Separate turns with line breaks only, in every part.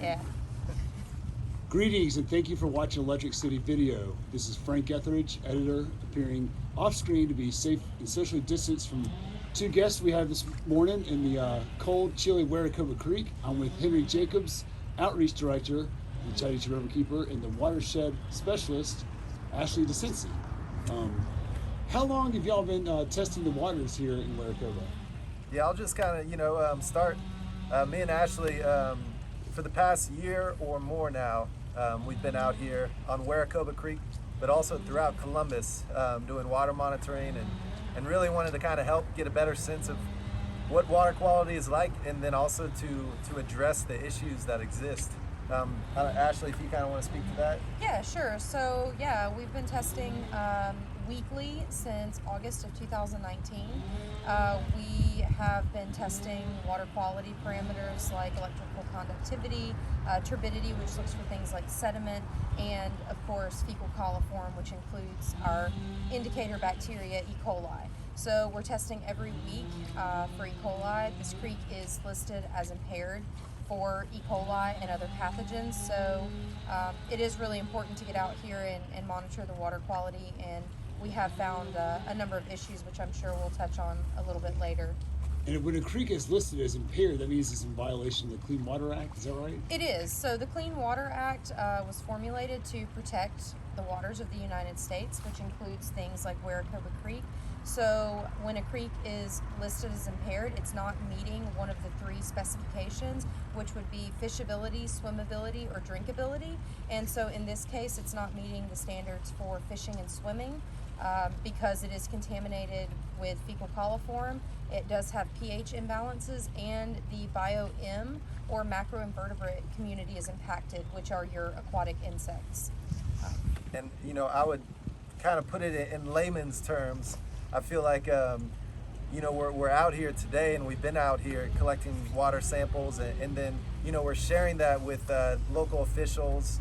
Yeah.
Greetings and thank you for watching Electric City Video. This is Frank Etheridge, editor, appearing off screen to be safe and socially distanced from two guests we have this morning in the cold, chilly Weracoba Crreek. I'm with Henry Jacobs, outreach director of the Chattahoochee Riverkeeper, and the watershed specialist, Ashley Desensi. How long have y'all been testing the waters here in Weracoba?
Yeah, I'll just kind of, start. Me and Ashley, for the past year or more now, we've been out here on Weracoba Crreek, but also throughout Columbus, doing water monitoring and really wanted to kind of help get a better sense of what water quality is like, and then also to address the issues that exist. Ashley, if you kind of want to speak to that.
Yeah, sure. So yeah, we've been testing weekly since August of 2019. We have been testing water quality parameters like electrical conductivity, turbidity, which looks for things like sediment, and of course fecal coliform, which includes our indicator bacteria, E. coli. So we're testing every week for E. coli. This creek is listed as impaired for E. coli and other pathogens, so it is really important to get out here and monitor the water quality, and we have found a number of issues which I'm sure we'll touch on a little bit later.
And when a creek is listed as impaired, that means it's in violation of the Clean Water Act, is that right?
It is. So the Clean Water Act was formulated to protect the waters of the United States, which includes things like Weracoba Crreek. So when a creek is listed as impaired, it's not meeting one of the three specifications, which would be fishability, swimmability, or drinkability. And so in this case, it's not meeting the standards for fishing and swimming because it is contaminated with fecal coliform. It does have pH imbalances, and the bio-M or macroinvertebrate community is impacted, which are your aquatic insects.
And I would kind of put it in layman's terms. I feel like we're out here today, and we've been out here collecting water samples, and then we're sharing that with local officials,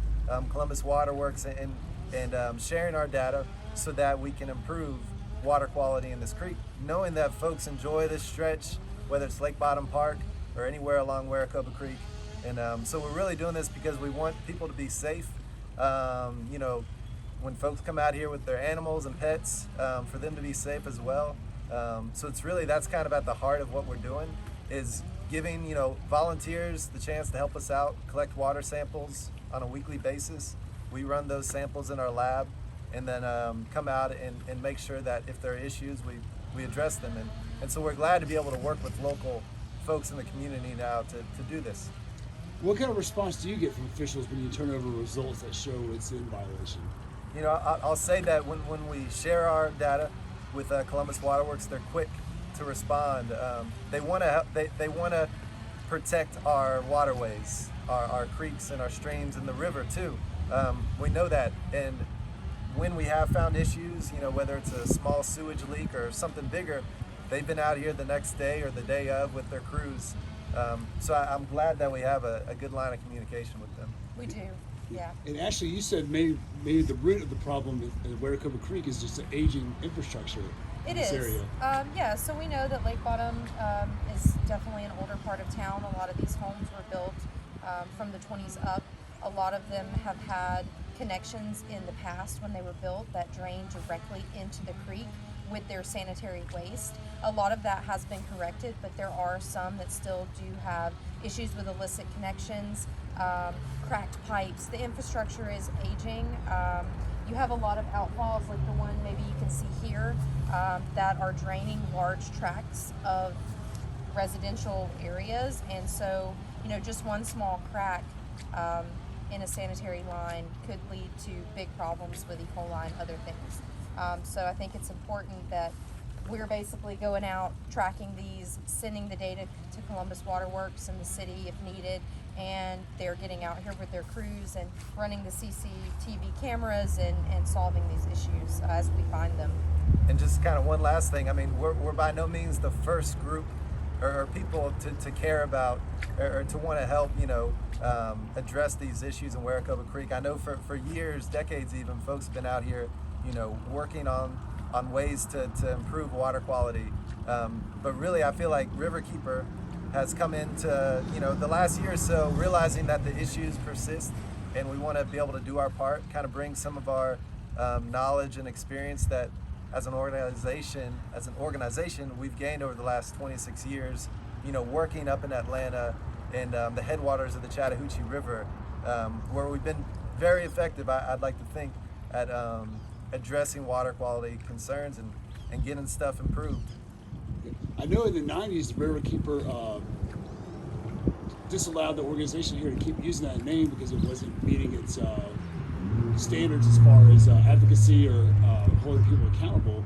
Columbus Waterworks, and sharing our data so that we can improve water quality in this creek, knowing that folks enjoy this stretch, whether it's Lake Bottom Park or anywhere along Weracoba Crreek. And so we're really doing this because we want people to be safe. When folks come out here with their animals and pets, for them to be safe as well. So it's really, that's kind of at the heart of what we're doing, is giving volunteers the chance to help us out, collect water samples on a weekly basis. We run those samples in our lab, and then come out and make sure that if there are issues, we address them. And so we're glad to be able to work with local folks in the community now to do this.
What kind of response do you get from officials when you turn over results that show it's in violation?
I'll say that when we share our data with Columbus Waterworks, they're quick to respond. They want to they want to protect our waterways, our creeks and our streams, and the river too. We know that, and when we have found issues, whether it's a small sewage leak or something bigger, they've been out here the next day or the day of with their crews. So I'm glad that we have a good line of communication with them.
We do. Yeah.
And Ashley, you said maybe the root of the problem in Weracoba Crreek is just the aging infrastructure in this area.
Yeah, so we know that Lake Bottom is definitely an older part of town. A lot of these homes were built from the 20s up. A lot of them have had connections in the past when they were built that drain directly into the creek with their sanitary waste. A lot of that has been corrected, but there are some that still do have issues with illicit connections, cracked pipes. The infrastructure is aging. You have a lot of outfalls like the one maybe you can see here that are draining large tracts of residential areas, and so just one small crack in a sanitary line could lead to big problems with E. coli and other things. So I think it's important that we're basically going out, tracking these, sending the data to Columbus Waterworks and the city if needed, and they're getting out here with their crews and running the CCTV cameras and solving these issues as we find them.
And just kind of one last thing, I mean, we're by no means the first group or people to care about or to want to help, address these issues in Weracoba Crreek. I know for years, decades even, folks have been out here, working on ways to improve water quality. But really, I feel like Riverkeeper has come into, the last year or so, realizing that the issues persist and we want to be able to do our part, kind of bring some of our knowledge and experience that as an organization we've gained over the last 26 years, working up in Atlanta and the headwaters of the Chattahoochee River, where we've been very effective, I'd like to think, at addressing water quality concerns and getting stuff improved.
I know in the 90s, the Riverkeeper disallowed the organization here to keep using that name because it wasn't meeting its standards as far as advocacy or holding people accountable.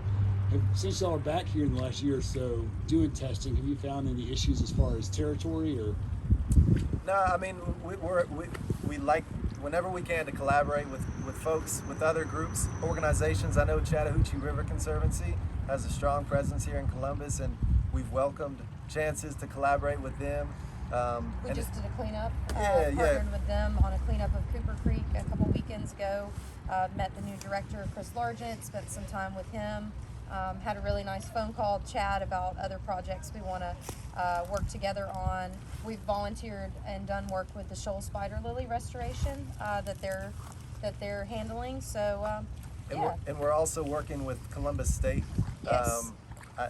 Since y'all are back here in the last year or so doing testing, have you found any issues as far as territory or?
No, I mean, we like whenever we can to collaborate with folks, with other groups, organizations. I know Chattahoochee River Conservancy has a strong presence here in Columbus, and we've welcomed chances to collaborate with them.
We just did a cleanup,
Yeah.
partnered with them on a cleanup of Cooper Creek a couple weekends ago. Met the new director, Chris Largent, spent some time with him. Had a really nice phone call chat about other projects we want to work together on. We've volunteered and done work with the shoal spider lily restoration that they're handling. So yeah.
And we're also working with Columbus State.
Yes.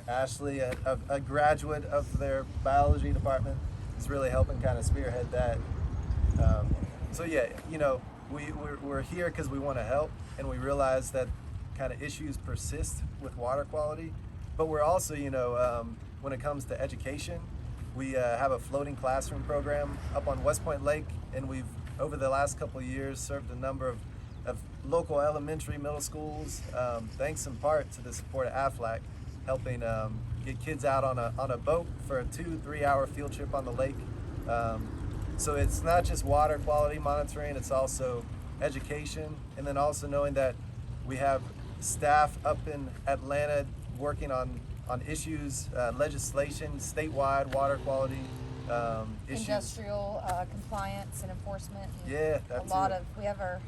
Ashley, a graduate of their biology department, is really helping kind of spearhead that. So yeah, we're here because we want to help, and we realize that kind of issues persist with water quality. But we're also, when it comes to education, we have a floating classroom program up on West Point Lake, and we've, over the last couple of years, served a number of local elementary, middle schools, thanks in part to the support of AFLAC, helping get kids out on a boat for a 2-3 hour field trip on the lake. So it's not just water quality monitoring, it's also education, and then also knowing that we have staff up in Atlanta working on issues, legislation, statewide water quality issues.
Industrial compliance and enforcement. And
Yeah, that's it.
we have our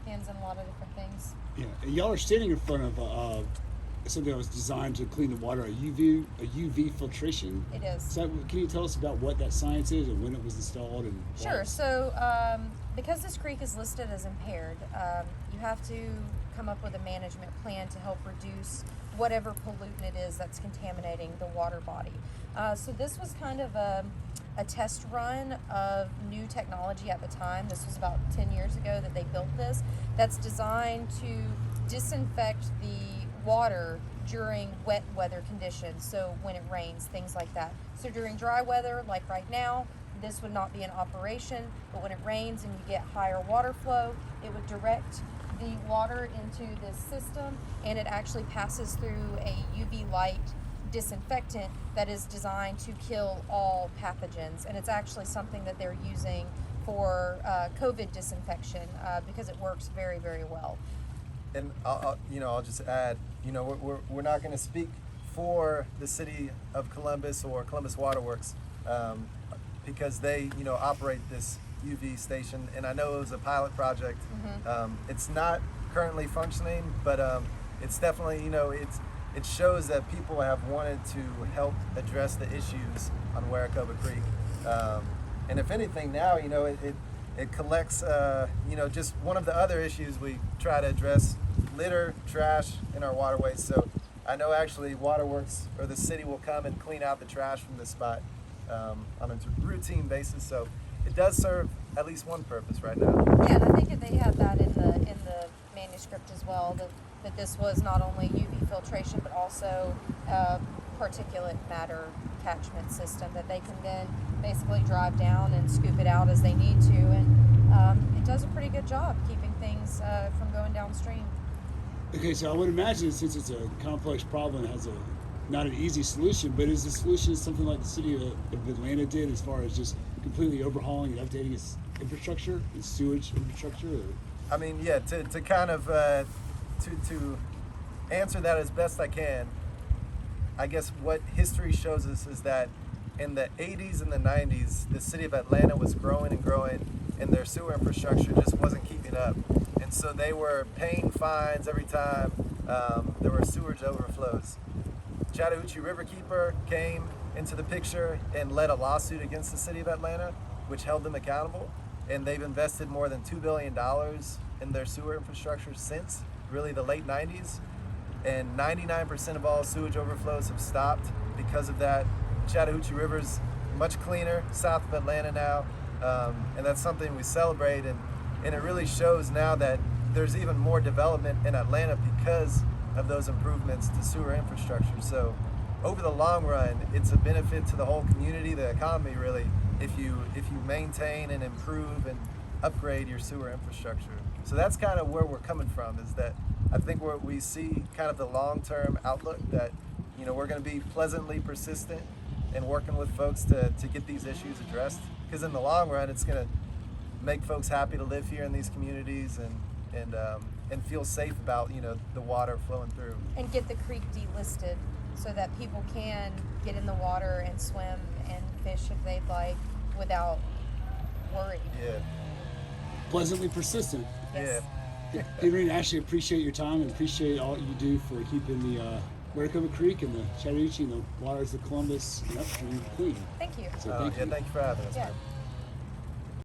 hands in a lot of different things.
Yeah, and y'all are standing in front of something that was designed to clean the water, a UV filtration.
It is.
So can you tell us about what that science is and when it was installed? And
Sure. So because this creek is listed as impaired, you have to come up with a management plan to help reduce whatever pollutant it is that's contaminating the water body. So this was kind of a test run of new technology at the time. This was about 10 years ago that they built this. That's designed to disinfect the water during wet weather conditions. So when it rains, things like that. So during dry weather, like right now, this would not be in operation, but when it rains and you get higher water flow, it would direct the water into this system, and it actually passes through a UV light disinfectant that is designed to kill all pathogens. And it's actually something that they're using for COVID disinfection because it works very, very well.
And I'll just add, we're not going to speak for the city of Columbus or Columbus Waterworks because they, operate this UV station, and I know it was a pilot project.
Mm-hmm.
It's not currently functioning, but it's definitely, it shows that people have wanted to help address the issues on Weracoba Crreek. And if anything now, it collects, just one of the other issues we try to address, litter, trash in our waterways. So I know actually Waterworks or the city will come and clean out the trash from this spot on a routine basis. So it does serve at least one purpose right now.
Yeah, and I think that they have that in the manuscript as well, that this was not only UV filtration but also particulate matter catchment system that they can then basically drive down and scoop it out as they need to, and it does a pretty good job keeping things from going downstream.
Okay, so I would imagine since it's a complex problem, it has not an easy solution, but is the solution something like the city of Atlanta did as far as just completely overhauling and updating its infrastructure, its sewage infrastructure? Or?
I mean, yeah, to kind of to answer that as best I can, I guess what history shows us is that in the 80s and the 90s, the city of Atlanta was growing and growing, and their sewer infrastructure just wasn't keeping up. And so they were paying fines every time there were sewage overflows. Chattahoochee Riverkeeper came into the picture and led a lawsuit against the city of Atlanta, which held them accountable. And they've invested more than $2 billion in their sewer infrastructure since really the late 90s. And 99% of all sewage overflows have stopped because of that. Chattahoochee River's much cleaner south of Atlanta now, and that's something we celebrate. And it really shows now that there's even more development in Atlanta because of those improvements to sewer infrastructure. So over the long run, it's a benefit to the whole community, the economy really, if you maintain and improve and upgrade your sewer infrastructure. So that's kind of where we're coming from, is that I think we see kind of the long-term outlook that, you know, we're going to be pleasantly persistent in working with folks to get these issues addressed, because in the long run it's going to make folks happy to live here in these communities and feel safe about, you know, the water flowing through.
And get the creek delisted so that people can get in the water and swim and fish if they'd like without worry.
Yeah.
Pleasantly persistent.
Yes.
Yeah.
Henry and Ashley, appreciate your time and appreciate all you do for keeping the Weracoba Crreek and the Chattahoochee and the waters of Columbus and upstream clean.
Thank you.
So
Thank you for having us.
Yeah.
Man.